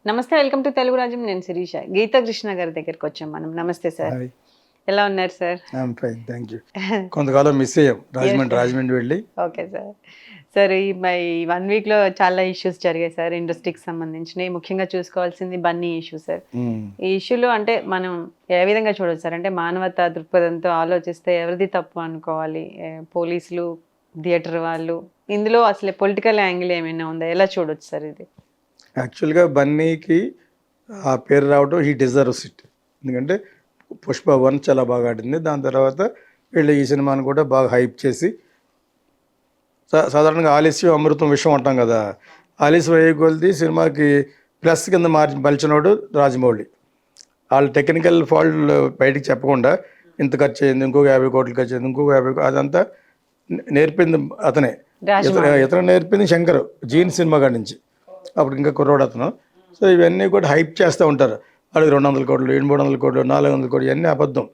నమస్తే, welcome to Telugu రాజ్యం. నేను శిరీష. గీతా కృష్ణ గారి దగ్గరికి వచ్చాం మనం. నమస్తే సార్, హాయ్, ఎలా ఉన్నారు sir? I'm fine, thank you. కొంతకాలం మిస్ అయ్యాం రాజమండ్రి వెళ్ళి. Okay sir. సార్, ఈ 1 వీక్లో చాలా ఇష్యూస్ జరిగాయి సార్, ఇండస్ట్రీకి సంబంధించినవి. ముఖ్యంగా చూసుకోవాల్సింది బన్నీ ఇష్యూ సార్. ఈ ఇష్యూలో అంటే మనం ఏ విధంగా చూడవచ్చు సార్? అంటే మానవతా దృక్పథంతో ఆలోచిస్తే ఎవరిది తప్పు అనుకోవాలి? పోలీసులు, థియేటర్ వాళ్ళు, ఇందులో అసలు పొలిటికల్ యాంగిల్ ఏమైనా ఉందా? ఎలా చూడొచ్చు సార్ ఇది? యాక్చువల్గా బన్నీకి ఆ పేరు రావడం హీ డిజర్వ్స్ ఇట్. ఎందుకంటే పుష్ప 1 చాలా బాగా ఆడింది. దాని తర్వాత వీళ్ళు ఈ సినిమాని కూడా బాగా హైప్ చేసి, సాధారణంగా ఆలస్యం అమృతం విషయం అంటాం కదా, ఆలస్యం అయ్యే కొలిది సినిమాకి ప్లస్ కింద మలిచినోడు రాజమౌళి. వాళ్ళ టెక్నికల్ ఫాల్ట్ బయటికి చెప్పకుండా ఇంత ఖర్చు అయింది, ఇంకొక 50 కోట్లు ఖర్చు అయింది, ఇంకొక 50 అదంతా నేర్పింది అతనే. ఇతను నేర్పింది శంకర్ జీన్ సినిమా కాడి నుంచి, అప్పుడు ఇంకా కుర్రోడు అతను. సో ఇవన్నీ కూడా హైప్ చేస్తూ ఉంటారు. వాళ్ళకి 200 కోట్లు, 300 కోట్లు, 400 కోట్లు, ఇవన్నీ అబద్ధం.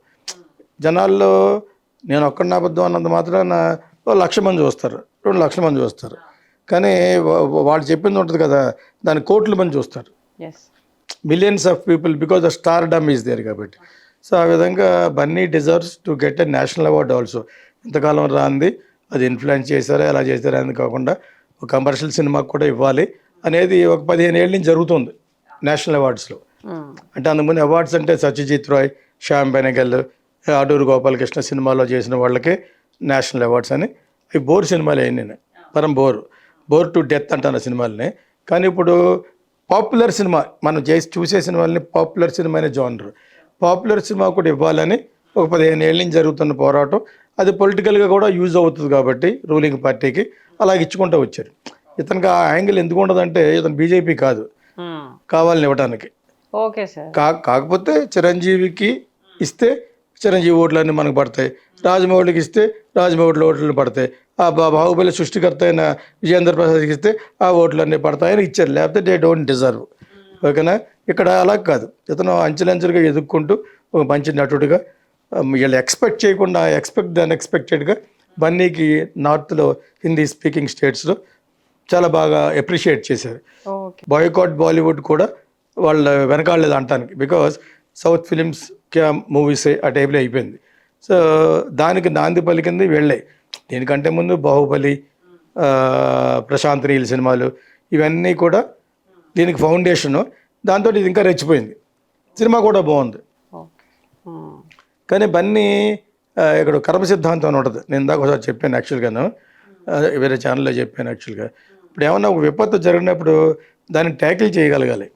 జనాల్లో నేను ఒక్కడిని అబద్ధం అన్నంత మాత్రాన 1,00,000 మంది చూస్తారు, 2,00,000 మంది చూస్తారు. కానీ వాళ్ళు చెప్పింది ఉంటుంది కదా, దాని కోట్ల మంది చూస్తారు, millions of people, because the stardom is there కాబట్టి. సో ఆ విధంగా Bunny deserves to get a national award also. ఇంతకాలం రాంది అది ఇన్ఫ్లుయెన్స్ చేశారా ఎలా చేశారా అని కాకుండా ఒక కమర్షియల్ సినిమాకి కూడా ఇవ్వాలి అనేది ఒక 15 ఏళ్ళ నుంచి జరుగుతుంది నేషనల్ అవార్డ్స్లో. అంటే అంతకుముందు అవార్డ్స్ అంటే సత్యజిత్ రాయ్, శ్యామ్ బెనగల్, అడూరు గోపాలకృష్ణ సినిమాలో చేసిన వాళ్ళకే నేషనల్ అవార్డ్స్ అని. అవి బోర్ సినిమాలు అయినాయి, పరం బోర్ టు డెత్ అంటాను సినిమాలని. కానీ ఇప్పుడు పాపులర్ సినిమా మనం చూసే సినిమాలని పాపులర్ సినిమా అనే జానర్, పాపులర్ సినిమా కూడా ఇవ్వాలని ఒక 15 ఏళ్ళ నుంచి జరుగుతున్న పోరాటం. అది పొలిటికల్గా కూడా యూజ్ అవుతుంది కాబట్టి రూలింగ్ పార్టీకి అలాగే ఇచ్చుకుంటూ వచ్చారు. ఇతనికి ఆ యాంగిల్ ఎందుకు ఉండదంటే ఇతను బీజేపీ కాదు కావాలని ఇవ్వడానికి. Okay sir. కాకపోతే చిరంజీవికి ఇస్తే చిరంజీవి ఓట్లన్నీ మనకు పడతాయి, రాజమౌళికి ఇస్తే రాజమౌళి ఓట్లు పడతాయి, ఆ బాహుబలి సృష్టికర్త అయిన విజయేంద్ర ప్రసాద్కి ఇస్తే ఆ ఓట్లన్నీ పడతాయని ఇచ్చారు. లేకపోతే దే డోంట్ డిజర్వ్. ఓకేనా? ఇక్కడ అలా కాదు, ఇతను అంచెలంచెలుగా ఎదుక్కుంటూ ఒక మంచి నటుడిగా వీళ్ళు ఎక్స్పెక్ట్ చేయకుండా అన్ఎక్స్పెక్టెడ్గా బన్నీకి నార్త్లో హిందీ స్పీకింగ్ స్టేట్స్లో చాలా బాగా అప్రిషియేట్ చేశారు. బాయ్కాట్ బాలీవుడ్ కూడా వాళ్ళ వెనకాడలేదు అంటానికి, బికాజ్ సౌత్ ఫిలిమ్స్ మూవీస్ ఆ టైప్లో అయిపోయింది. సో దానికి నాంది పలికింది వెళ్ళాయి. దీనికంటే ముందు బాహుబలి, ప్రశాంత్ నీల్ సినిమాలు, ఇవన్నీ కూడా దీనికి ఫౌండేషను. దాంతో ఇది ఇంకా రెచ్చిపోయింది, సినిమా కూడా బాగుంది. కానీ బన్నీ ఇక్కడ కర్మ సిద్ధాంతం అని ఉంటుంది. నేను ఇందాక ఒకసారి చెప్పాను యాక్చువల్గాను, వేరే ఛానల్లో చెప్పాను. యాక్చువల్గా ఇప్పుడు ఏమన్నా ఒక విపత్తు జరిగినప్పుడు దాన్ని ట్యాకిల్ చేయగలగాలి.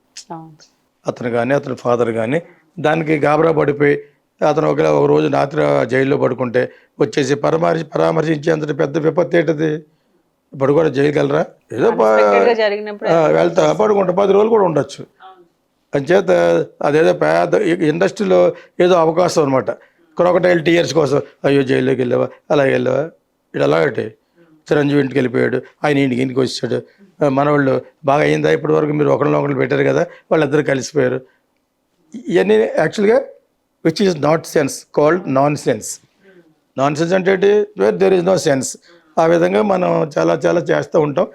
అతను కానీ అతని ఫాదర్ కానీ దానికి గాబరా పడిపోయి అతను ఒక రోజు రాత్రి జైల్లో పడుకుంటే వచ్చేసి పరామర్శించేంత పెద్ద విపత్తు ఏంటది? ఇప్పుడు కూడా జైలుకెళ్ళరా? ఏదో వెళ్తా పడుకుంటా 10 రోజులు కూడా ఉండొచ్చు. అంచేత అదేదో పెద్ద ఇండస్ట్రీలో ఏదో అవకాశం అనమాట. క్రొకటైల్ టీయర్స్ కోసం అయ్యో జైల్లోకి వెళ్ళావా, అలాగే వెళ్ళావా, ఇటు అలాగంటే చిరంజీవి ఇంటికి వెళ్ళిపోయాడు, ఆయన ఇంటికి వచ్చాడు, మనవాళ్ళు బాగా అయిందా ఇప్పటి వరకు మీరు ఒకళ్ళు పెట్టారు కదా, వాళ్ళిద్దరు కలిసిపోయారు. ఇవన్నీ యాక్చువల్గా which is not sense, called nonsense. Nonsense అంటే where there is no sense. ఆ విధంగా మనం చాలా చాలా చేస్తూ ఉంటాం.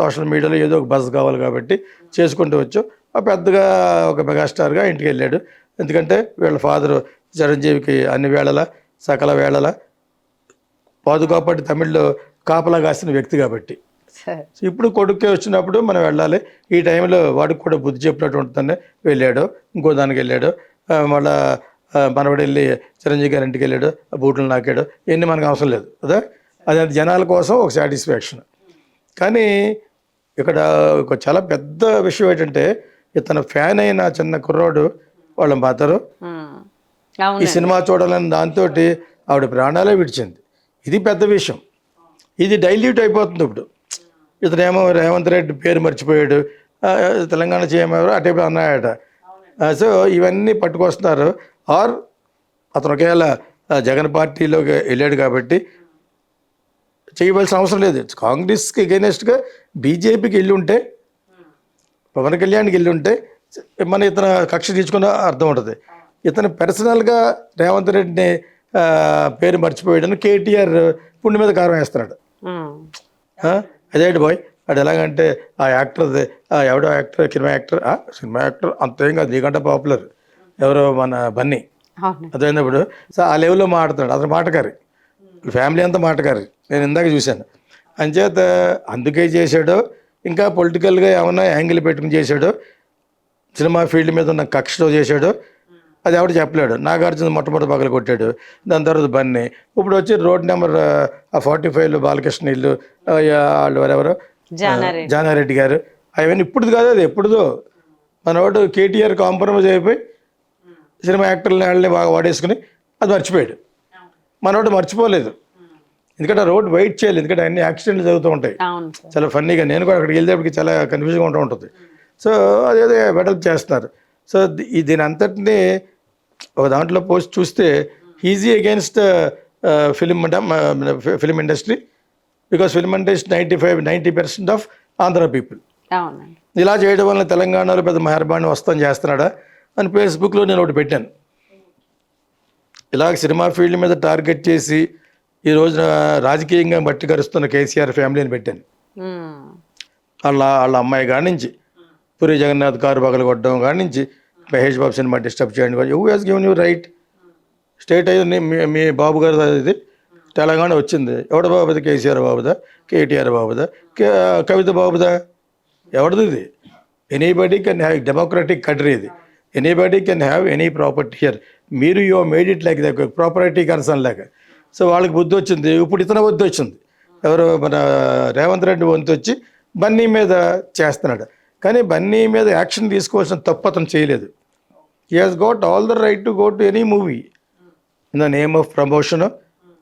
సోషల్ మీడియాలో ఏదో ఒక బజ్ కావాలి కాబట్టి చేసుకుంటూ వచ్చాం. పెద్దగా ఒక మెగాస్టార్గా ఇంటికి వెళ్ళాడు. ఎందుకంటే వీళ్ళ ఫాదరు చిరంజీవికి అన్ని వేళలా సకల వేళలా పాదుకాపాటి తమిళ్లో కాపలా కాసిన వ్యక్తి కాబట్టి ఇప్పుడు కొడుకే వచ్చినప్పుడు మనం వెళ్ళాలి. ఈ టైంలో వాడికి కూడా బుద్ధి చెప్పినట్టు ఉంటుందని వెళ్ళాడు. ఇంకో దానికి వెళ్ళాడు, మళ్ళా మనవాడు వెళ్ళి చిరంజీవి గారి ఇంటికి వెళ్ళాడు, బూట్లు నాకాడు. ఇవన్నీ మనకు అవసరం లేదు కదా, అది జనాల కోసం ఒక సాటిస్ఫాక్షన్. కానీ ఇక్కడ ఒక చాలా పెద్ద విషయం ఏంటంటే ఇతను ఫ్యాన్ అయిన చిన్న కుర్రాడు వాళ్ళ మదరు ఈ సినిమా చూడాలని దాంతో ఆవిడ ప్రాణాలే విడిచింది. ఇది పెద్ద విషయం. ఇది డైల్యూట్ అయిపోతుంది. ఇప్పుడు ఇతనేమో రేవంత్ రెడ్డి పేరు మర్చిపోయాడు, తెలంగాణ సీఎం ఎవరు అటైపు అన్నాయట. సో ఇవన్నీ పట్టుకొస్తున్నారు. ఆర్ అతను ఒకవేళ జగన్ పార్టీలోకి వెళ్ళాడు కాబట్టి చేయవలసిన అవసరం లేదు. కాంగ్రెస్కి ఎగైనెస్ట్గా బీజేపీకి వెళ్ళి ఉంటే, పవన్ కళ్యాణ్కి వెళ్ళి ఉంటే మన ఇతను కక్ష తీసుకున్న అర్థం ఉంటుంది. ఇతను పర్సనల్గా రేవంత్ రెడ్డిని పేరు మర్చిపోయాడని కేటీఆర్ పుండి మీద కారం వేస్తున్నాడు. అదేంటి బాయ్, అది ఎలాగంటే ఆ యాక్టర్ది ఎవడో యాక్టర్ సినిమా యాక్టర్ అంతేం కాదు నీకంటే పాపులర్ ఎవరో మన బన్నీ అవును. అదైనప్పుడు సో ఆ లెవెల్లో మాట్లాడుతున్నాడు అతను మాటకారి ఫ్యామిలీ అంతా మాటకారి నేను ఇందాక చూశాను అంచేత అందుకే చేశాడో ఇంకా పొలిటికల్గా ఏమన్నా యాంగిల్ పెట్టుకుని చేశాడో సినిమా ఫీల్డ్ మీద ఉన్న కక్షతో చేశాడో అది ఎవడు చెప్పలేడు. నాగార్జున మొట్టమొదటి పగలు కొట్టాడు, దాని తర్వాత బన్నీ, ఇప్పుడు వచ్చి రోడ్ నెంబర్ 45లో బాలకృష్ణ ఇల్లు వాళ్ళు ఎవరెవరు జానారెడ్డి గారు అవన్నీ ఇప్పుడు కాదు అది ఎప్పుడుదో. మనవాడు కేటీఆర్ కాంప్రమైజ్ అయిపోయి సినిమా యాక్టర్లని వాళ్ళని బాగా వాడేసుకుని అది మర్చిపోయాడు. మనవాడు మర్చిపోలేదు, ఎందుకంటే ఆ రోడ్ వెయిట్ చేయాలి, ఎందుకంటే అన్ని యాక్సిడెంట్లు జరుగుతూ ఉంటాయి. చాలా ఫన్నీగా నేను కూడా అక్కడికి వెళ్ళేప్పటికి చాలా కన్ఫ్యూజ్గా ఉంటూ ఉంటుంది. సో అదేదో వెడల్పు చేస్తున్నారు. సో దీని అంతటినీ ఒక దాంట్లో పోస్ట్ చూస్తే easy against film industry because film industry 90% of Andhra people. ఇలా చేయడం వల్ల తెలంగాణలో పెద్ద మెహర్బానీ వస్తాం చేస్తున్నాడా అని ఫేస్బుక్లో నేను ఒకటి పెట్టాను. ఇలాగ సినిమా ఫీల్డ్ మీద టార్గెట్ చేసి ఈ రోజున రాజకీయంగా బట్టి కరుస్తున్న కేసీఆర్ ఫ్యామిలీని పెట్టాను. వాళ్ళ అమ్మాయి కాడి నుంచి పూరి జగన్నాథ్ కారు పగలు కొట్టడం కాడి నుంచి మహేష్ బాబు సినిమా డిస్టర్బ్ చేయండి, who has given you right? State అయ్యి మీ బాబు గారు ఇది తెలంగాణ వచ్చింది, ఎవడ బాబుదా? కేసీఆర్ బాబుదా? కేటీఆర్ బాబుదా? కవిత బాబుదా? ఎవరిది ఇది? Anybody can have democratic country ఇది, anybody can have any property here. మీరు you made it like the property concern లాగా. సో వాళ్ళకి బుద్ధి వచ్చింది, ఇప్పుడు ఇతన బుద్ధి వచ్చింది. ఎవరు మన రేవంత్ రెడ్డి వంతు వచ్చి బన్నీ మీద చేస్తున్నాడు, కానీ బన్నీ మీద యాక్షన్ తీసుకోవాల్సిన తప్పు అతను చేయలేదు. He has got all the right to go to any movie in the name of promotion.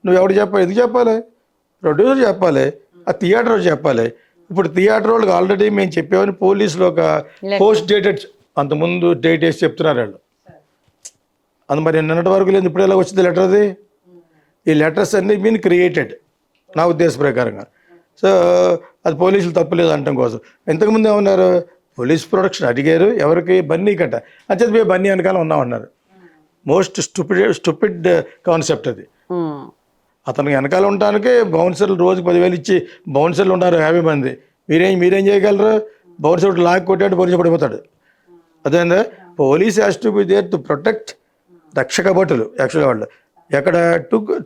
నువ్వు ఎవడు చెప్పాలి? ఎందుకు చెప్పాలి? ప్రొడ్యూసర్ చెప్పాలి, ఆ థియేటర్ చెప్పాలి. ఇప్పుడు థియేటర్ వాళ్ళకి ఆల్రెడీ మేము చెప్పామని పోలీసులు ఒక పోస్ట్ డేటెడ్ అంతకుముందు డేట్ వేసి చెప్తున్నారు వాళ్ళు. అది మరి నిన్నటి వరకు లేదు, ఇప్పుడు ఎలా వచ్చింది లెటర్? అది ఈ లెటర్స్ అన్నీ మీన్ క్రియేటెడ్ నా ఉద్దేశ ప్రకారంగా. సో అది పోలీసులు తప్పులేదు అనటం కోసం. ఇంతకుముందు ఏమన్నారు, పోలీస్ ప్రొడక్షన్ అడిగారు ఎవరికి? బన్నీ కట్ట అంచేది మేము బన్నీ వెనకాల ఉన్నామన్నారు. మోస్ట్ స్టూపిడ్ కాన్సెప్ట్ అది. అతనికి వెనకాల ఉండటానికి బౌన్సర్లు రోజుకి 10,000 ఇచ్చి బౌన్సర్లు ఉన్నారు 50 మంది. మీరేం చేయగలరు? బౌన్సర్ లాక్ కొట్టాడు, పోలీసు పడిపోతాడు. అదేందా police has to be there to protect, రక్షక భటులు యాక్చువల్గా వాళ్ళు ఎక్కడ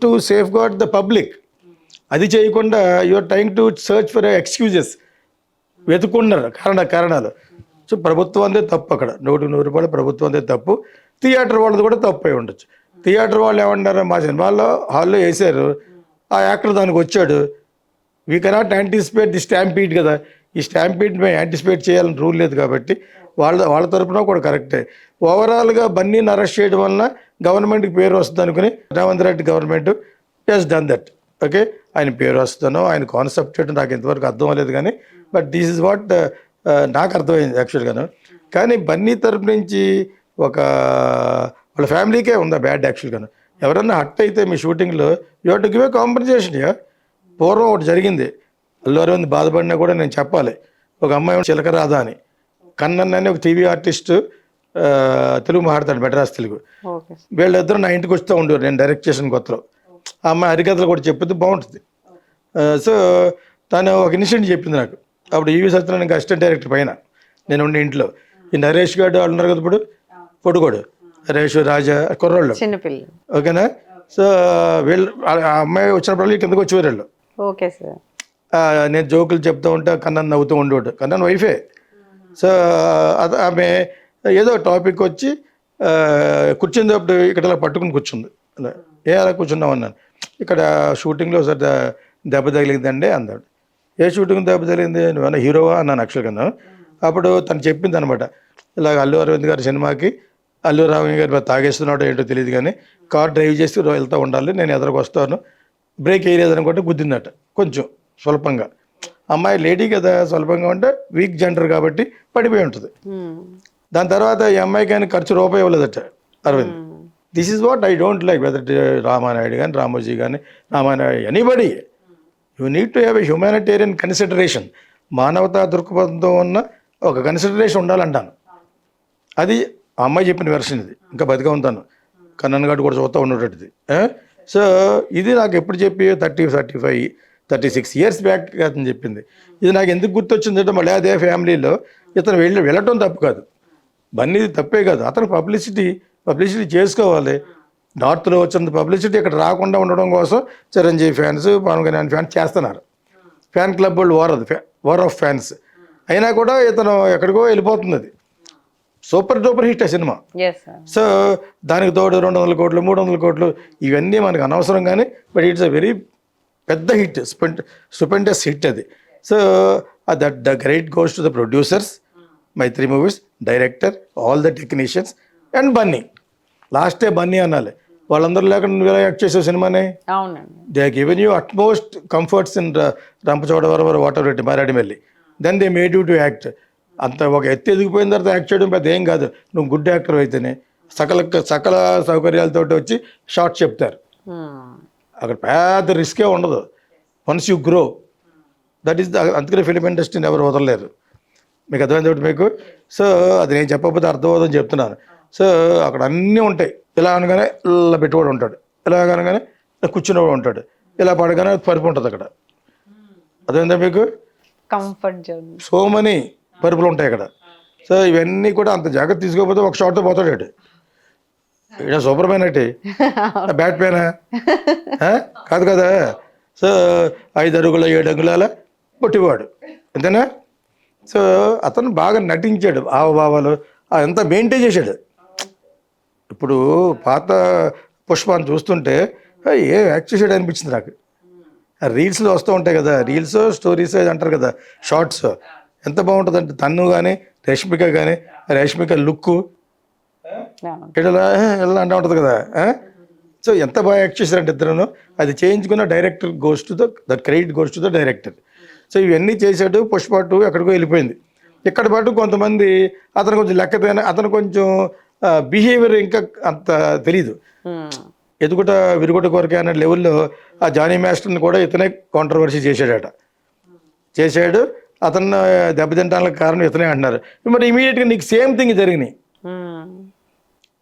to safeguard the public. అది చేయకుండా you are trying to search for excuses, వెతుకున్నారు కారణాలు. సో ప్రభుత్వం అందే తప్పు, అక్కడ 100% ప్రభుత్వం అందే తప్పు. థియేటర్ వాళ్ళది కూడా తప్పు అయి ఉండొచ్చు. థియేటర్ వాళ్ళు ఏమన్నారు, మా సినిమాల్లో హాల్లో వేసారు, ఆ యాక్టర్ దానికి వచ్చాడు, we cannot anticipate the stampede కదా. ఈ స్టాంపీడ్ మేము యాంటిసిపేట్ చేయాలని రూల్ లేదు కాబట్టి వాళ్ళ తరపున కూడా కరెక్టే. ఓవరాల్గా బన్నీని అరెస్ట్ చేయడం వలన గవర్నమెంట్కి పేరు వస్తుంది అనుకుని Revanth Reddy government has done that. Okay, ఆయన పేరు వస్తుందో ఆయన కాన్సెప్ట్ ఏంటో నాకు ఇంతవరకు అర్థం అవ్వలేదు, కానీ బట్ దిస్ ఇస్ వాట్ నాకు అర్థమైంది యాక్చువల్గాను. కానీ బన్నీ తరపు నుంచి ఒక వాళ్ళ ఫ్యామిలీకే ఉందా బ్యాడ్ యాక్చువల్గాను. ఎవరన్నా హట్ అయితే మీ షూటింగ్లో you have to give a compensation. పూర్వం ఒకటి జరిగింది, అల్లు అరవింద్ బాధపడినా కూడా నేను చెప్పాలి. ఒక అమ్మాయి చిలక రాధా అని, కన్నన్ అని ఒక టీవీ ఆర్టిస్ట్, తెలుగు మాట్లాడతాడు, మెడ్రాస్ తెలుగు. వీళ్ళిద్దరు నా ఇంటికి వస్తూ ఉండేవారు నేను డైరెక్ట్ చేసిన కొత్తలో. ఆ అమ్మాయి హరికథలు కూడా చెప్పితే బాగుంటుంది. సో తను ఒక ఇన్సిడెంట్ చెప్పింది నాకు. అప్పుడు ఈవి సత్యనారాయణ అసిస్టెంట్ డైరెక్టర్ పైన నేను ఉండే ఇంట్లో ఈ నరేష్ గారు వాళ్ళు ఉన్నారు కదా, ఇప్పుడు పొడుగోడు నరేష్ రాజా కుర్రోళ్ళు చిన్నపిల్లలు, ఓకేనా. సో వీళ్ళు ఆ అమ్మాయి వచ్చినప్పుడు కిందకు వచ్చేవారు వీళ్ళు. Okay sir. నేను జోకులు చెప్తూ ఉంటా, కన్నన్ నవ్వుతూ ఉండేవాడు. కన్నన్ వైఫే. సో ఆమె ఏదో టాపిక్ వచ్చి కూర్చుంది, అప్పుడు ఇక్కడ ఇలా పట్టుకుని కూర్చుంది. అలా కూర్చున్నాం అన్నాను, ఇక్కడ షూటింగ్లో సార్ దెబ్బ తగిలిందండి అన్నాడు. ఏ షూటింగ్ దెబ్బ తగిలింది? నువ్వన్నా హీరోవా అన్నాను యాక్చువల్గా. అప్పుడు తను చెప్పింది అనమాట, ఇలాగ అల్లు అరవింద్ గారి సినిమాకి అల్లు రామయ్య గారు తాగేస్తున్నాడో ఏంటో తెలియదు, కానీ కార్ డ్రైవ్ చేసి వెళ్తూ ఉండాలి, నేను ఎదురుకు వస్తాను, బ్రేక్ వేయలేదనుకుంటే గుద్దిందట కొంచెం స్వల్పంగా. అమ్మాయి లేడీ కదా, స్వల్పంగా ఉంటే వీక్ జెండర్ కాబట్టి పడిపోయి ఉంటుంది. దాని తర్వాత ఈ అమ్మాయికి ఆయన ఖర్చు రూపాయి ఇవ్వలేదట Arvind. This is what I don't like, whether Ramanaidu కానీ రామోజీ కానీ Ramanaidu anybody. You need to have a humanitarian consideration. మానవతా దృక్పథంతో ఉన్న ఒక కన్సిడరేషన్ ఉండాలంటాను. అది ఆ అమ్మాయి చెప్పిన వెర్షన్ ఇది. ఇంకా బతిగా ఉంటాను, కన్నన్ గారు కూడా చూస్తూ ఉండేటది. సో ఇది నాకు ఎప్పుడు చెప్పి 30-35 36 years బ్యాక్ అతను చెప్పింది. ఇది నాకు ఎందుకు గుర్తొచ్చిందంటే మళ్ళీ అదే ఫ్యామిలీలో ఇతను వెళ్ళటం తప్పు కాదు, బన్నీది తప్పే కాదు. అతను పబ్లిసిటీ చేసుకోవాలి. నార్త్లో వచ్చిన పబ్లిసిటీ ఇక్కడ రాకుండా ఉండడం కోసం చిరంజీవి ఫ్యాన్స్, పవన్ కళ్యాణ్ ఫ్యాన్స్ చేస్తున్నారు. ఫ్యాన్ క్లబ్ వాళ్ళు వార్ ఆఫ్ ఫ్యాన్స్ అయినా కూడా ఇతను ఎక్కడికో వెళ్ళిపోతుంది. అది సూపర్ డూపర్ హిట్ ఆ సినిమా. సో దానికి తోడు 200 కోట్లు 300 కోట్లు ఇవన్నీ మనకు అనవసరం, కానీ బట్ ఇట్స్ అ వెరీ పెద్ద హిట్, స్టూపెండస్ హిట్ అది. So that the great goes to the producers, Mythri Movies, director, all the technicians and Bunny. లాస్టే బన్నీ అనాలి, వాళ్ళందరూ లేకుండా నువ్వు ఎలా యాక్ట్ చేసావు సినిమాని. They given you utmost comforts in Rampachodavaram water Reddy Maredumilli, then they made you to act. అంత ఒక ఎత్తి ఎదిగిపోయిన తర్వాత యాక్ట్ చేయడం పెద్ద ఏం కాదు. నువ్వు గుడ్ యాక్టర్ అయితేనే సకల సౌకర్యాలతో వచ్చి షార్ట్స్ చెప్తారు. అక్కడ పెద్ద రిస్కే ఉండదు. Once you grow, that is అందుకనే ఫిలిం ఇండస్ట్రీని ఎవరు వదలలేరు. మీకు అర్థమైంది మీకు. సో అది నేను చెప్పకపోతే అర్థం అవుతుందని చెప్తున్నాను. సో అక్కడ అన్నీ ఉంటాయి. ఇలా అనగానే ఇలా పెట్టుకోవడం ఉంటాడు, ఇలా అనగానే కూర్చునేవాడు ఉంటాడు, ఇలా పడగానే పరుపు ఉంటుంది అక్కడ. అర్థమైందా మీకు. కంఫర్ట్ జోన్, సో మనీ పరుపులు ఉంటాయి అక్కడ. సో ఇవన్నీ కూడా అంత జాగ్రత్త తీసుకోకపోతే ఒక షాట్తో పోతాడు. ఇక్కడ సూపర్ మ్యాన్ అంటే బ్యాట్ మ్యానా కాదు కదా. సో 5 అడుగుల 7 అంగుళాల పొట్టివాడు అంతేనా. సో అతను బాగా నటించాడు, హావభావాలు అదంతా మెయింటైన్ చేశాడు. ఇప్పుడు పాత పుష్పాన్ని చూస్తుంటే ఏ యాక్ట్ చేసాడు అనిపించింది నాకు. రీల్స్లో వస్తూ ఉంటాయి కదా, రీల్స్ స్టోరీస్ అంటారు కదా, షార్ట్స్, ఎంత బాగుంటుంది అంటే తన్ను కానీ రేష్మిక లుక్ ఇలా అంటూ ఉంటుంది కదా. సో ఎంత బాగా యాక్ట్ చేశారంటే ఇద్దరును. అది చేయించుకున్న director goes to that credit goes to the director. So ఇవన్నీ చేశాడు. పుష్ప 2 ఎక్కడికో వెళ్ళిపోయింది. ఇక్కడ పాటు కొంతమంది అతను కొంచెం లెక్కతోనే, అతను కొంచెం బిహేవియర్ ఇంకా అంత తెలీదు. ఎదుగుట విరుగుట కొరకే అనే లెవెల్లో ఆ జానీ మాస్టర్ని కూడా ఇతనే కాంట్రవర్సీ చేశాడు. అతను దెబ్బతింటానికి కారణం ఇతనే అంటున్నారు. మరి ఇమీడియట్గా నీకు సేమ్ థింగ్ జరిగినాయి.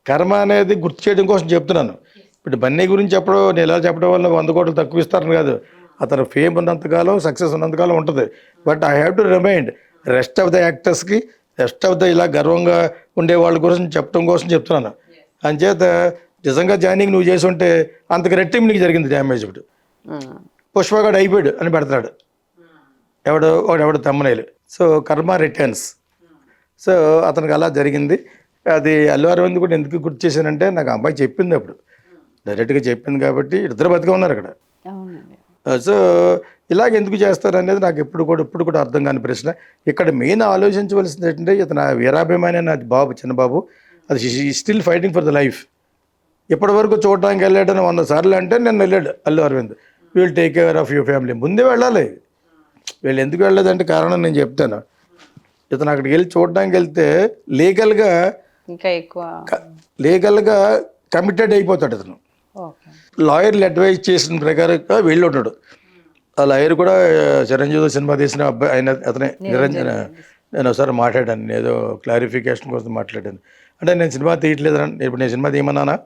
కర్మ అనేది గుర్తు చేయడం కోసం చెప్తున్నాను. ఇప్పుడు బన్నీ గురించి చెప్పడం, నేను ఎలా చెప్పడం వల్ల 100 కోట్లు తక్కువ ఇస్తారని కాదు. అతను ఫేమ్ ఉన్నంతకాలం, సక్సెస్ ఉన్నంతకాలం ఉంటుంది. But I have to remind rest of the యాక్టర్స్కి, రెస్ట్ ఆఫ్ ద ఇలా గర్వంగా ఉండే వాళ్ళ గురించి చెప్పడం కోసం చెప్తున్నాను. అంచేత నిజంగా జాయినింగ్ నువ్వు చేసి ఉంటే అంతకు రెట్టింపు నీకు జరిగింది డ్యామేజ్. ఇప్పుడు పుష్పగాడు అయిపోయాడు అని పెడతాడు ఎవడు తమ్మనేలు. సో కర్మ రిటర్న్స్. సో అతనికి అలా జరిగింది. అది అల్లు అరవింద్ కూడా ఎందుకు గుర్తు చేశానంటే, నాకు అమ్మాయి చెప్పింది, అప్పుడు డైరెక్ట్గా చెప్పింది కాబట్టి ఇద్దరు బతిగా ఉన్నారు అక్కడ. సో ఇలాగ ఎందుకు చేస్తారు అనేది నాకు ఇప్పుడు కూడా అర్థం కాని ప్రశ్న. ఇక్కడ మెయిన్ ఆలోచించవలసింది ఏంటంటే, ఇతను వీరాభిమాని నా బాబు, చిన్నబాబు, అది still fighting for the life. ఇప్పటి వరకు చూడడానికి వెళ్ళాడని 100 సార్లు అంటే నేను వెళ్ళాడు Allu Aravind. Will take care of your family. ముందే వెళ్ళాలి. వీళ్ళు ఎందుకు వెళ్ళలేదంటే కారణం నేను చెప్తాను. ఇతను అక్కడికి వెళ్ళి చూడడానికి వెళ్తే లీగల్గా ఇంకా ఎక్కువ లీగల్గా కమిటెడ్ అయిపోతాడు ఇతను. లాయర్లు అడ్వైజ్ చేసిన ప్రకారంగా వెళ్ళి ఉంటాడు. ఆ లాయర్ కూడా చిరంజీవి సినిమా తీసిన అబ్బాయి ఆయన, అతనే నిరంజన్. నేను ఒకసారి మాట్లాడాను, ఏదో క్లారిఫికేషన్ కోసం మాట్లాడాను. అంటే నేను సినిమా తీయట్లేదు, ఇప్పుడు నేను సినిమా తీయమన్నానా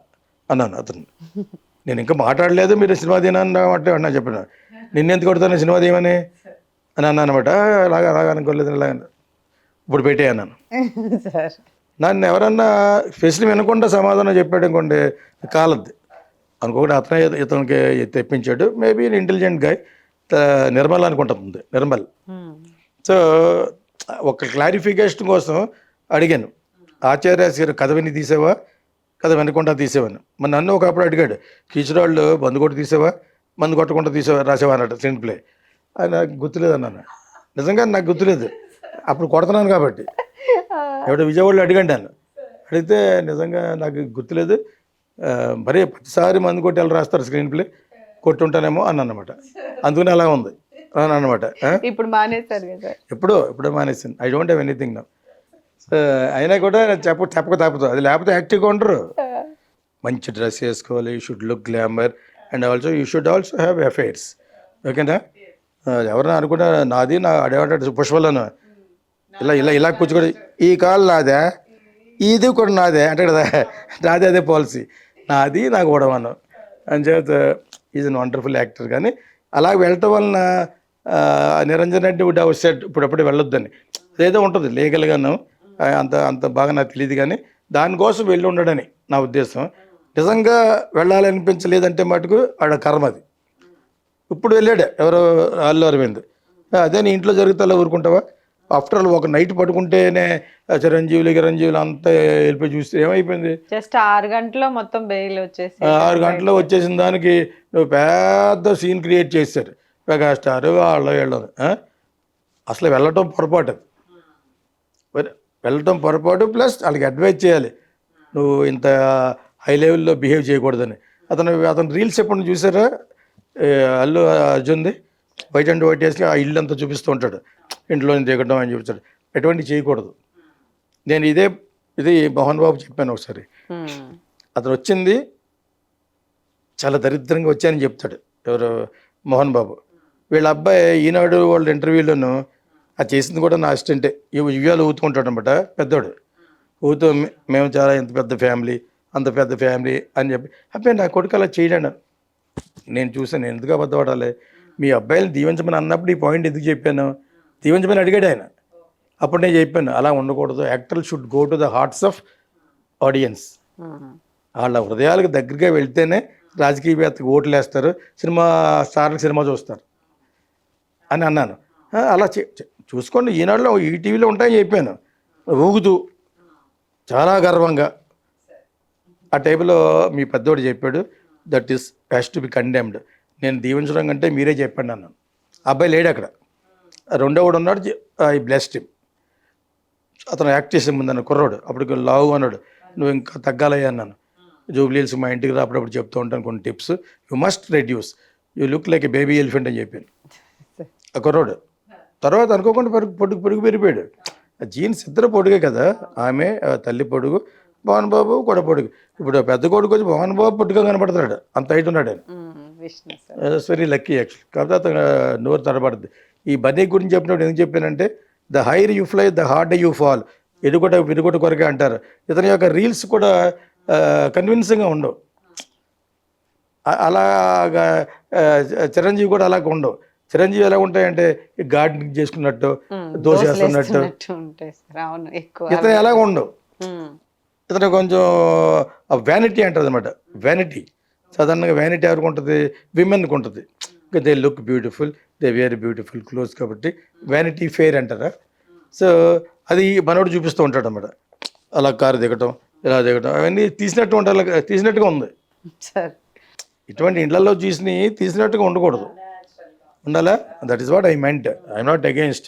అన్నాను. అతను నేను ఇంకా మాట్లాడలేదు, మీరు సినిమా తీయనన్నా అంటే అన్నా చెప్పాను. నిన్నెందుకు కొడతాను సినిమా తీయమని అని అన్నా అనమాట. అలాగా అనుకోలేదు, అలాగ ఇప్పుడు పెట్టే అన్నాను. నన్ను ఎవరన్నా స్పెషల్ వినకుండా సమాధానం చెప్పాడు అనుకోండి, కాలద్ది అనుకోకుండా అతనే ఇతనికి తెప్పించాడు. మేబీ ఇంటెలిజెంట్ గాయ్, నిర్మల్ అనుకుంటుంది, నిర్మల్. సో ఒక క్లారిఫికేషన్ కోసం అడిగాను, ఆచార్య కథ విని తీసావా, కథ వినకుండా తీసేవాను. మరి నన్ను ఒకప్పుడు అడిగాడు, కీచురాళ్ళు మందు కొట్టి తీసావా, మందు కొట్టకుండా రాసేవా అన్నట్టు స్క్రీన్ ప్లే. అది నాకు గుర్తులేదు అన్నాను. నిజంగా నాకు గుర్తులేదు, అప్పుడు కొడుతున్నాను కాబట్టి. ఎవడో విజయవాడలో అడిగాను, అడిగితే నిజంగా నాకు గుర్తులేదు, మరీ ప్రతిసారి మందు కొట్టి ఎలా రాస్తారు స్క్రీన్ ప్లే, కొట్టుంటానేమో అని అన్నమాట. అందుకని అలా ఉంది అని అన్నమాట. ఇప్పుడు మానేస్తారు కదా? ఎప్పుడో మానేసాను. I don't have anything now. అయినా కూడా చెప్పక తప్పదు, అది లేకపోతే యాక్టివ్గా ఉండరు. మంచి డ్రెస్ వేసుకోవాలి, you should look glamour, and also you should also have affairs. ఓకేనా? ఎవరైనా అనుకుంటా నాది నా అడేవాడు పుష్పలను ఇలా కూర్చోకూడదు, ఈ కాల్ నాదే, ఇది కూడా నాదే అంటే కదా, నాదే అదే పాలసీ, నాది నాకు కూడా అని చేత ఈజ్ అన్ వండర్ఫుల్ యాక్టర్. కానీ అలా వెళ్ళటం వలన Niranjan Reddy would have said ఇప్పుడప్పుడు వెళ్ళొద్దని అదేదో ఉంటుంది లీగల్గాను, అంత అంత బాగా నాకు తెలియదు కానీ దానికోసం వెళ్ళి ఉండడని నా ఉద్దేశం. నిజంగా వెళ్ళాలనిపించలేదంటే మటుకు ఆడ కర్మ అది. ఇప్పుడు వెళ్ళాడు ఎవరో అల్లు అరవింద్, అదే నీ ఇంట్లో జరిగితే అలా ఊరుకుంటావా? ఆఫ్టర్ ఆల్ ఒక నైట్ పడుకుంటేనే చిరంజీవులు అంతా వెళ్ళిపోయి చూస్తే ఏమైపోయింది? జస్ట్ 6 గంటల్లో మొత్తం బెయిల్ వచ్చేసి 6 గంటల్లో వచ్చేసిన దానికి నువ్వు పెద్ద సీన్ క్రియేట్ చేశారు మెగాస్టార్ వీళ్ళు. అసలు వెళ్ళటం పొరపాటు అది. వెళ్ళటం పొరపాటు, ప్లస్ వాళ్ళకి అడ్వైజ్ చేయాలి నువ్వు ఇంత హై లెవెల్లో బిహేవ్ చేయకూడదని. అతను రీల్స్ ఎప్పుడు చూసారా అల్లు అర్జున్ది? వైట్ అండ్ వైట్ వేసి ఆ ఇల్లు అంతా చూపిస్తూ ఉంటాడు, ఇంట్లో దిగడం అని చూపిస్తాడు. ఎటువంటి చేయకూడదు. నేను ఇది మోహన్ బాబు చెప్పాను ఒకసారి. అతను వచ్చింది చాలా దరిద్రంగా వచ్చాయని చెప్తాడు ఎవరు, మోహన్ బాబు. వీళ్ళ అబ్బాయి ఈనాడు వాళ్ళ ఇంటర్వ్యూలోను అది చేసింది కూడా నా అసిస్టెంటే. ఇవ్వాలు ఊతుకుంటాడు అనమాట పెద్దోడు. ఊతూ మేము చాలా ఎంత పెద్ద ఫ్యామిలీ, అంత పెద్ద ఫ్యామిలీ అని చెప్పి అబ్బాయి నా కొడుకు అలా చేయడాను. నేను చూసాను, నేను ఎందుకు అబద్ధపడాలి? మీ అబ్బాయిని దీవించమని అన్నప్పుడు ఈ పాయింట్ ఎందుకు చెప్పాను? దీవించమని అడిగాడు ఆయన. అప్పుడు నేను చెప్పాను అలా ఉండకూడదు, actor should go to the hearts of audience. వాళ్ళ హృదయాలకు దగ్గరగా వెళ్తేనే రాజకీయవేత్తకు ఓట్లు వేస్తారు, సినిమా స్టార్లకు సినిమా చూస్తారు అని అన్నాను. అలా చూసుకోండి, ఈనాడులో ఈటీవీలో ఉంటాయని చెప్పాను. ఊగుతూ చాలా గర్వంగా ఆ టైపులో మీ పెద్దోడు చెప్పాడు, that is has to B condemned. నేను దీవించడం కంటే మీరే చెప్పండి అన్నాను. అబ్బాయి లేడు అక్కడ, రెండోవాడు ఉన్నాడు, ఐ బ్లెస్డ్ హిమ్. అతను యాక్ట్ చేసే ముందన్న కుర్రోడు అప్పటికి లావు అన్నాడు, నువ్వు ఇంకా తగ్గాలయ్యా అన్నాను. జూబ్లీహిల్స్ మా ఇంటికి అప్పుడప్పుడు చెప్తూ ఉంటాను కొన్ని tips, you must reduce, you look like a baby elephant అని చెప్పాను ఆ కుర్రోడు. తర్వాత అనుకోకుండా పొడుగు పెరిగిపోయాడు. జీన్స్ ఇద్దరు పొడుగే కదా, ఆమె తల్లి పొడుగు, మోహన్ బాబు కూడా పొడుగు. ఇప్పుడు పెద్ద కొడుకు వచ్చి మోహన్ బాబు పొట్టుగా కనపడుతున్నాడు, అంత హైట్ ఉన్నాడు ఆయన. Very lucky actual. కాకపోతే అతను నోరు తడబడుద్ది. ఈ బన్నీ గురించి చెప్పినప్పుడు ఎందుకు చెప్పానంటే, the higher you fly the hard you fall, విరుగుట కొరకే అంటారు. ఇతని యొక్క రీల్స్ కూడా కన్విన్సింగ్గా ఉండవు. అలాగా చిరంజీవి కూడా అలాగ ఉండవు. చిరంజీవి ఎలా ఉంటాయంటే గార్డెనింగ్ చేసుకున్నట్టు, దోశ వేస్తున్నట్టు. ఇతను ఎలాగ ఉండవు. ఇతను కొంచెం వ్యానిటీ అంటారు అనమాట. వ్యానిటీ సాధారణంగా వ్యానిటీ ఎవరికి ఉంటుంది? విమెన్కి ఉంటుంది. They look beautiful, they were beautiful clothes, కాబట్టి వ్యానిటీ ఫెయిర్ అంటారా. సో అది మనోడు చూపిస్తూ ఉంటాడు అన్నమాట. అలా కారు దిగటం, ఇలా దిగటం, అవన్నీ తీసినట్టుగా ఉంది. ఇటువంటి ఇండ్లలో తీసినట్టుగా ఉండకూడదు, ఉండాలా? That is what I meant. I'm not against.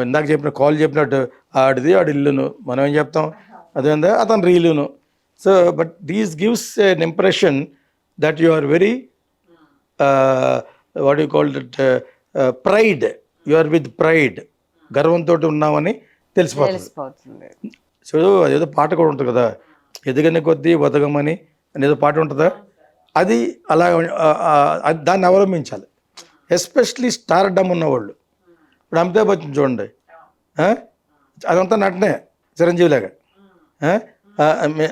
ఇందాక చెప్పినట్టు ఆడి ఇల్లును మనం ఏం చెప్తాం, అదేందా అతను రీలును. So but these gives an impression that you are very what you call that pride, you are with pride, గర్వంతో ఉన్నామని తెలిసిపోతుంది. సో అదేదో పాట కూడా ఉంటుంది కదా, ఎదగని కొద్దీ వదగమని అనేదో పాట ఉంటుందా, అది అలా దాన్ని అవలంబించాలి. ఎస్పెషలీ స్టార్డమ్ ఉన్నవాళ్ళు. ఇప్పుడు అమితాబ్ బచ్చన్ చూడండి, అదంతా నటనే చిరంజీవిలాగా.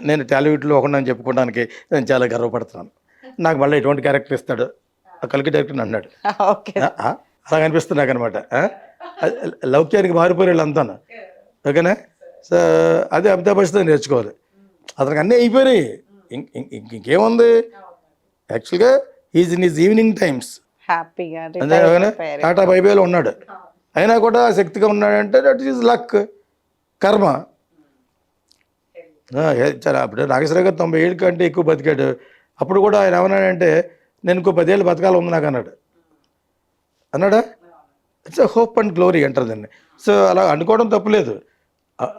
నేను టాలీవుడ్లో ఒకటి చెప్పుకోవడానికి నేను చాలా గర్వపడుతున్నాను. నాకు మళ్ళీ ఎటువంటి క్యారెక్టర్ ఇస్తాడు, ఆ కలికి డైరెక్టర్ అన్నాడు. అలా అనిపిస్తుంది నాకు అనమాట. లౌక్యానికి మారిపోయి వాళ్ళు అంతాను, ఓకేనా. సో అదే అమితాబ్ బచ్చన్ నేర్చుకోవాలి. అతనికి అన్నీ అయిపోయినాయి, ఇంకేముంది. యాక్చువల్గా is in is evening times హ్యాపీగా టాటా బైబేలో ఉన్నాడు, అయినా కూడా శక్తిగా ఉన్నాడంటే దట్ ఈజ్ లక్, కర్మ. చాలా అప్పుడు నాగేశ్వర గారు 90 ఏళ్ళ కంటే ఎక్కువ బతికాడు. అప్పుడు కూడా ఆయన ఏమన్నాడంటే, నేను ఇంకో 10 ఏళ్ళు బతకాలి ఉంది నాకు అన్నాడా. ఇట్స్ హోప్ అండ్ గ్లోరీ అంటారు దాన్ని. సో అలా అనుకోవడం తప్పులేదు.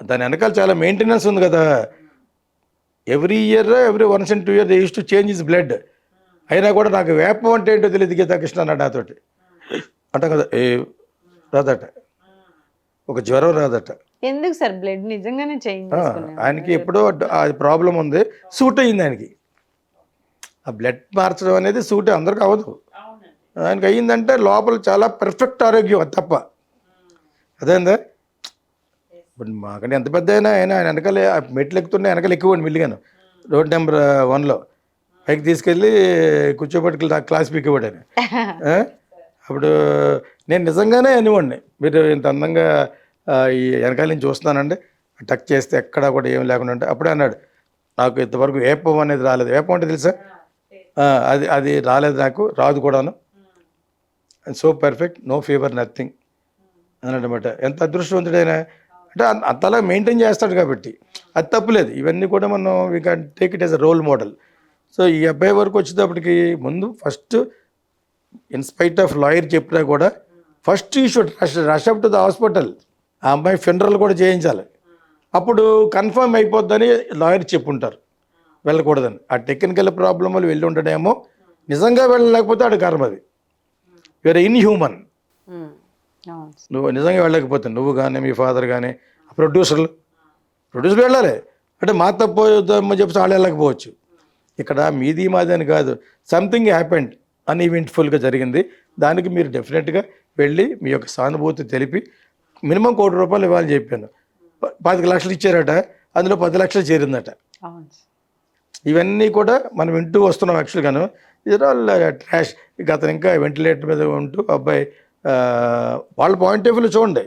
దాని వెనకాల చాలా మెయింటెనెన్స్ ఉంది కదా. Every year, every 1 and 2 years they use to change his blood. అయినా కూడా నాకు వేపం అంటే ఏంటో తెలియదు గీతాకృష్ణ అన్నాడు నాతోటి. అంటాం కదా, రాదట, ఒక జ్వరం రాదట. ఎందుకు సార్ బ్లడ్ నిజంగానే చేంజ్ ఆయనకి ఎప్పుడో అది ప్రాబ్లం ఉంది, సూట్ అయ్యింది ఆయనకి. ఆ బ్లడ్ మార్చడం అనేది సూట్ అందరికి అవ్వదు. ఆయనకి అయ్యిందంటే లోపల చాలా పర్ఫెక్ట్ ఆరోగ్యం, అది తప్ప. అదేందా ఇప్పుడు మాకంటే ఎంత పెద్ద అయినా ఆయన వెనకాల మెట్లు ఎక్కుతుంటే వెనకాల ఎక్కువ మిల్లిగాను రోడ్ నెంబర్ 1లో పైకి తీసుకెళ్ళి కూర్చోబెట్టుకు క్లాస్ పీకేవాడని. అప్పుడు నేను నిజంగానే అనేవాడిని, మీరు ఇంత అందంగా ఈ వెనకాల నుంచి చూస్తున్నానండి, టక్ చేస్తే ఎక్కడా కూడా ఏం లేకుండా ఉంటే. అప్పుడే అన్నాడు, నాకు ఇంతవరకు ఏపం అనేది రాలేదు. ఏపం అంటే తెలుసా? అది అది రాలేదు, నాకు రాదు కూడాను. So perfect, no fever, nothing అన్నమాట. ఎంత అదృష్టవంతుడైనా అంటే అంతలా మెయింటైన్ చేస్తాడు కాబట్టి అది తప్పులేదు. ఇవన్నీ కూడా మనం we can take it as a role model. So ఈ అబ్బాయి వరకు వచ్చేటప్పటికి ముందు ఫస్ట్ ఇన్స్పైట్ ఆఫ్ లాయర్ చెప్పినా కూడా first you should rush up to the hospital. ఆ అమ్మాయి ఫినరల్ కూడా చేయించాలి, అప్పుడు కన్ఫర్మ్ అయిపోద్దని లాయర్ చెప్పుంటారు, వెళ్ళకూడదని. ఆ టెక్నికల్ ప్రాబ్లం వల్ల వెళ్ళి ఉంటాడేమో, నిజంగా వెళ్ళలేకపోతే ఆడు కర్మ, అది వేరే ఇన్హ్యూమన్. నువ్వు నిజంగా వెళ్ళకపోతే నువ్వు కానీ మీ ఫాదర్ కానీ ప్రొడ్యూసర్లు వెళ్ళాలి. అంటే మా తప్పు చెప్పి వాళ్ళు వెళ్ళకపోవచ్చు. ఇక్కడ మీది మాది అని కాదు, సంథింగ్ హ్యాపెండ్ అన్ఈవెంట్ఫుల్గా జరిగింది. దానికి మీరు డెఫినెట్గా వెళ్ళి మీ యొక్క సానుభూతి తెలిపి మినిమం ₹1,00,00,000 ఇవ్వాలని చెప్పాను. 25 లక్షలు ఇచ్చారట, అందులో 10 లక్షలు చేరిందట. ఇవన్నీ కూడా మనం వింటూ వస్తున్నాం. యాక్చువల్గాను ఇది ఆల్ ట్రాష్. ఇక అతను ఇంకా వెంటిలేటర్ మీద ఉంటూ అబ్బాయి వాళ్ళ పాయింట్ ఆఫ్ వ్యూలో చూడండి.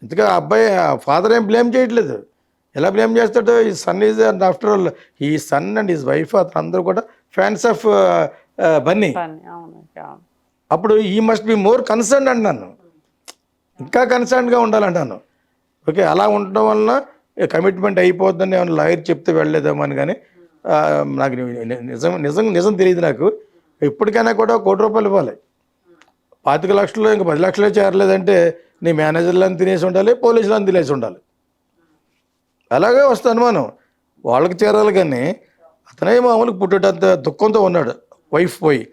ఇంతగా అబ్బాయి ఫాదర్ ఏం బ్లేమ్ చేయట్లేదు. ఎలా బ్లేమ్ చేస్తాడు? ఈ son is and after all ఈ సన్ అండ్ ఈజ్ వైఫ్, అతను అందరూ కూడా ఫ్యాన్స్ ఆఫ్ బన్నీ. అప్పుడు ఈ మస్ట్ బి మోర్ కన్సర్న్ అంటున్నాను, ఇంకా కన్సర్న్గా ఉండాలంటాను. ఓకే, అలా ఉండడం వలన కమిట్మెంట్ అయిపోద్దని ఏమైనా లాయర్ చెప్తే వెళ్ళలేదేమో అని. కానీ నాకు నిజం తెలియదు నాకు. ఇప్పటికైనా కూడా ₹1,00,00,000 ఇవ్వాలి. 25 లక్షలు ఇంకా 10 లక్షలే చేరలేదంటే నీ మేనేజర్లను తినేసి ఉండాలి, పోలీసులను తినేసి ఉండాలి. అలాగే వస్తుంది అనుమానం. వాళ్ళకి చేరాలి, కానీ అతనే మామూలుగా పుట్టేటంత దుఃఖంతో ఉన్నాడు. వైఫ్ పోయి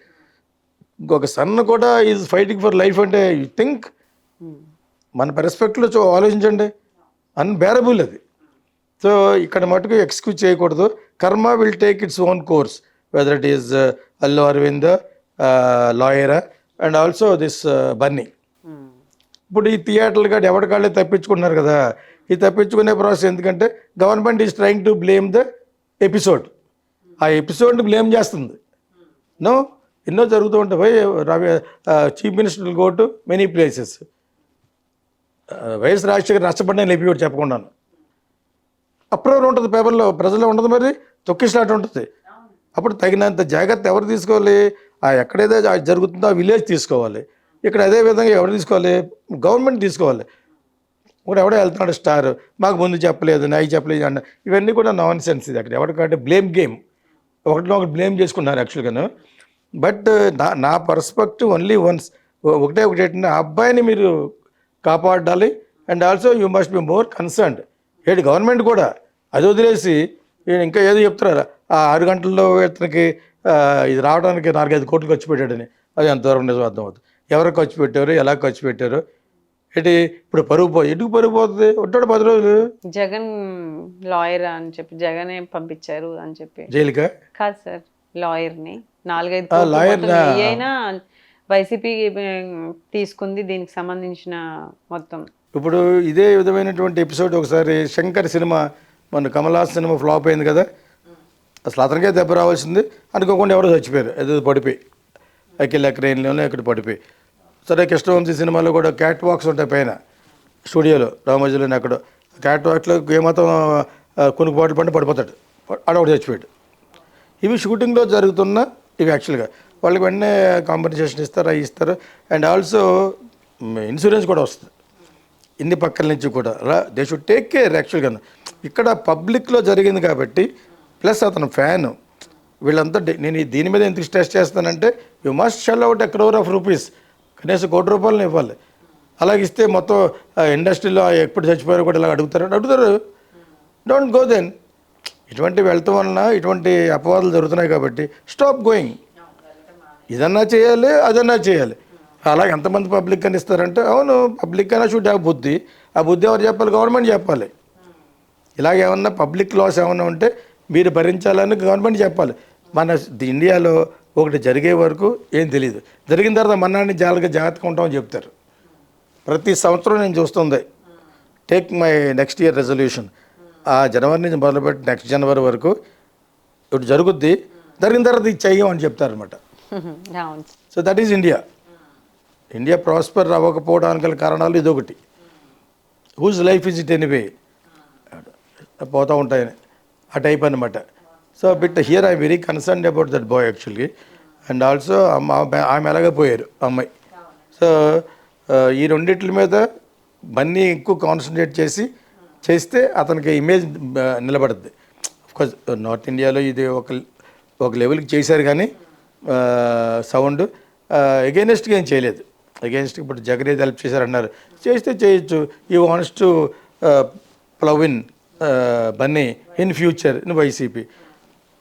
ఇంకొక సన్ కూడా ఈజ్ ఫైటింగ్ ఫర్ లైఫ్ అంటే యూ థింక్ మన పెర్స్పెక్టివ్లో ఆలోచించండి, అన్బేరబుల్ అది. సో ఇక్కడ మటుకు ఎక్స్క్యూజ్ చేయకూడదు. Karma will take its own course, whether it is Allu Aravind, lawyer and also this Bunny. ఇప్పుడు ఈ థియేటర్లు కాదు ఎవరికాళ్ళే తప్పించుకుంటున్నారు కదా. ఈ తప్పించుకునే ప్రాసెస్ ఎందుకంటే government is trying to blame the episode. ఆ ఎపిసోడ్ని బ్లేమ్ చేస్తుంది. నో, ఎన్నో జరుగుతూ ఉంటాయి. Ravi chief minister go to many places. YS Rajasekhar నష్టపడిన ఎపిసోడ్ చెప్పకుండాను అప్రూవల్ ఉంటుంది పేపర్లో, ప్రజల్లో ఉండదు, మరి తొక్కిసలాట ఉంటుంది. అప్పుడు తగినంత జాగ్రత్త ఎవరు తీసుకోవాలి? ఎక్కడైతే జరుగుతుందో ఆ విలేజ్ తీసుకోవాలి. ఇక్కడ అదే విధంగా ఎవరు తీసుకోవాలి? గవర్నమెంట్ తీసుకోవాలి. ఇప్పుడు ఎవడో వెళ్తున్నాడు స్టార్, మాకు ముందు చెప్పలేదు, నాకు చెప్పలేదు అన్న, ఇవన్నీ కూడా నాన్ సెన్స్. ఇది అక్కడ ఎవరికంటే బ్లేమ్ గేమ్, ఒకటి బ్లేమ్ చేసుకున్నారు యాక్చువల్గాను. బట్ నా పర్స్పెక్టివ్ ఓన్లీ వన్స్, ఒకటే ఏంటంటే ఆ అబ్బాయిని మీరు కాపాడాలి. And also you must be more concerned. ఏంటి గవర్నమెంట్ కూడా అది వదిలేసి ఇంకా ఏదో చెప్తున్నారు, ఆ 6 గంటల్లో ఇతనికి ఇది రావడానికి 4-5 కోట్లు ఖర్చు పెట్టాడని. అది ఎంతవరకు నిజం అర్థం అవుతుంది. ఎవరు ఖర్చు పెట్టారు, ఎలా ఖర్చు పెట్టారు, ఏంటి ఇప్పుడు ఎందుకు పరుగు పోతుంది? ఉంటాడు 10 రోజులు. జగన్ లాయర్ అని చెప్పి జగనే పంపించారు అని చెప్పి జైలుగా కాదు సార్, లాయర్ని 4-5 అయినా వైసీపీ తీసుకుంది దీనికి సంబంధించిన మొత్తం. ఇప్పుడు ఇదే విధమైనటువంటి ఎపిసోడ్ ఒకసారి శంకర్ సినిమా, మన కమల్ హాసన్ సినిమా ఫ్లాప్ అయింది కదా. అసలు అతనికే దెబ్బ రావాల్సింది, అనుకోకుండా ఎవరో చచ్చిపోయారు, ఏదో పడిపోయి అఖిల్ క్రెయిన్లోనే ఇక్కడ పడిపోయి. సరే, కృష్ణవంశీ సినిమాలో కూడా క్యాట్ వాక్స్ ఉంటాయి పైన స్టూడియోలో, రామోజీలోనే అక్కడ క్యాట్ వాక్స్లో ఏమాత్రం కొన్ని బాటిల్ పండి పడిపోతాడు, ఆడొకటి చచ్చిపోయాడు. ఇవి షూటింగ్లో జరుగుతున్న ఇవి. యాక్చువల్గా వాళ్ళకి వెంటనే కాంపెన్సేషన్ ఇస్తారు. అండ్ ఆల్సో ఇన్సూరెన్స్ కూడా వస్తుంది ఇన్ని పక్కల నుంచి కూడా. They should take care. యాక్చువల్గా ఇక్కడ పబ్లిక్లో జరిగింది కాబట్టి, ప్లస్ అతను ఫ్యాను, వీళ్ళంతా నేను దీని మీద ఎందుకు స్ట్రెస్ చేస్తానంటే you must shell out ₹1 crore, కనీసం ₹1,00,00,000 ఇవ్వాలి. అలాగే ఇస్తే మొత్తం ఇండస్ట్రీలో ఎప్పుడు చచ్చిపోయారో కూడా ఇలా అడుగుతారు. Don't go then. ఇటువంటి వెళ్తాం వలన ఇటువంటి అపవాదాలు జరుగుతున్నాయి కాబట్టి స్టాప్ గోయింగ్. ఇదన్నా చేయాలి, అదన్నా చేయాలి. అలాగే ఎంతమంది పబ్లిక్ అని ఇస్తారంటే, అవును పబ్లిక్ అయినా షుడ్ హ్యావ్ బుద్ధి. ఆ బుద్ధి ఎవరు చెప్పాలి? గవర్నమెంట్ చెప్పాలి. ఇలాగేమన్నా పబ్లిక్ లాస్ ఏమన్నా ఉంటే మీరు భరించాలని గవర్నమెంట్ చెప్పాలి. మన ఇండియాలో ఒకటి జరిగే వరకు ఏం తెలియదు, జరిగిన తర్వాత మన్నాన్ని జాగ్రత్తగా ఉంటామని చెప్తారు. ప్రతి సంవత్సరం నేను చూస్తుంది, take my next year resolution, ఆ జనవరి నుంచి మొదలుపెట్టి నెక్స్ట్ జనవరి వరకు ఇప్పుడు జరుగుద్ది. జరిగిన తర్వాత ఇది చెయ్యం అని చెప్తారనమాట. అవును. So that is India. India prosper అవ్వకపోవడానికి గల కారణాలు ఇదొకటి. Whose life is it anyway, పోతూ ఉంటాయని ఆ టైప్ అనమాట. So bit here I very concerned about that boy actually. And also ఆమె ఎలాగే పోయారు అమ్మాయి. సో ఈ రెండిట్ల మీద బన్నీ ఎక్కువ కాన్సన్ట్రేట్ చేస్తే అతనికి ఇమేజ్ నిలబడుద్ది. అఫ్కోర్స్ నార్త్ ఇండియాలో ఇది ఒక లెవెల్కి చేశారు కానీ సౌండ్ ఎగెయినెస్ట్గా ఏం చేయలేదు. అగెయిన్స్ట్ ఇప్పుడు జగన్ హెల్ప్ చేశారన్నారు, చేస్తే చేయొచ్చు. ఈ wants to plough in Bunny in future in YCP.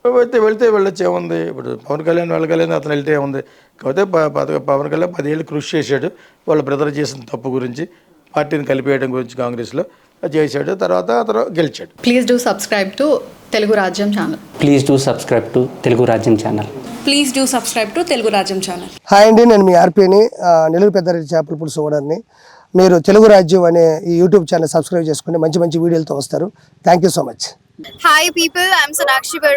వెళ్తే వెళ్ళొచ్చు, ఏముంది. ఇప్పుడు పవన్ కళ్యాణ్ వెళ్ళగలేదు, అతను వెళ్తే ఏముంది. కాకపోతే పవన్ కళ్యాణ్ 10 ఏళ్ళు కృషి చేశాడు వాళ్ళ బ్రదర్ చేసిన తప్పు గురించి, పార్టీని కలిపేయడం గురించి కాంగ్రెస్లో చేశాడు. తర్వాత అతను గెలిచాడు. Please do subscribe to Telugu Rajyam channel. Please do subscribe to Telugu Rajyam channel. Please do subscribe to Telugu Rajyam channel. Hi అండి, నేను మీ ఆర్పీని, నెల్లూరు పెద్దారెడ్డి చేపల పులుసు ఓనర్ని. మీరు తెలుగు రాజ్యం అనే ఈ యూట్యూబ్ ఛానల్ సబ్స్క్రైబ్ చేసుకుని మంచి మంచి వీడియోలతో వస్తారు. Thank you so much. Hi people, I'm Sonakshi Verma.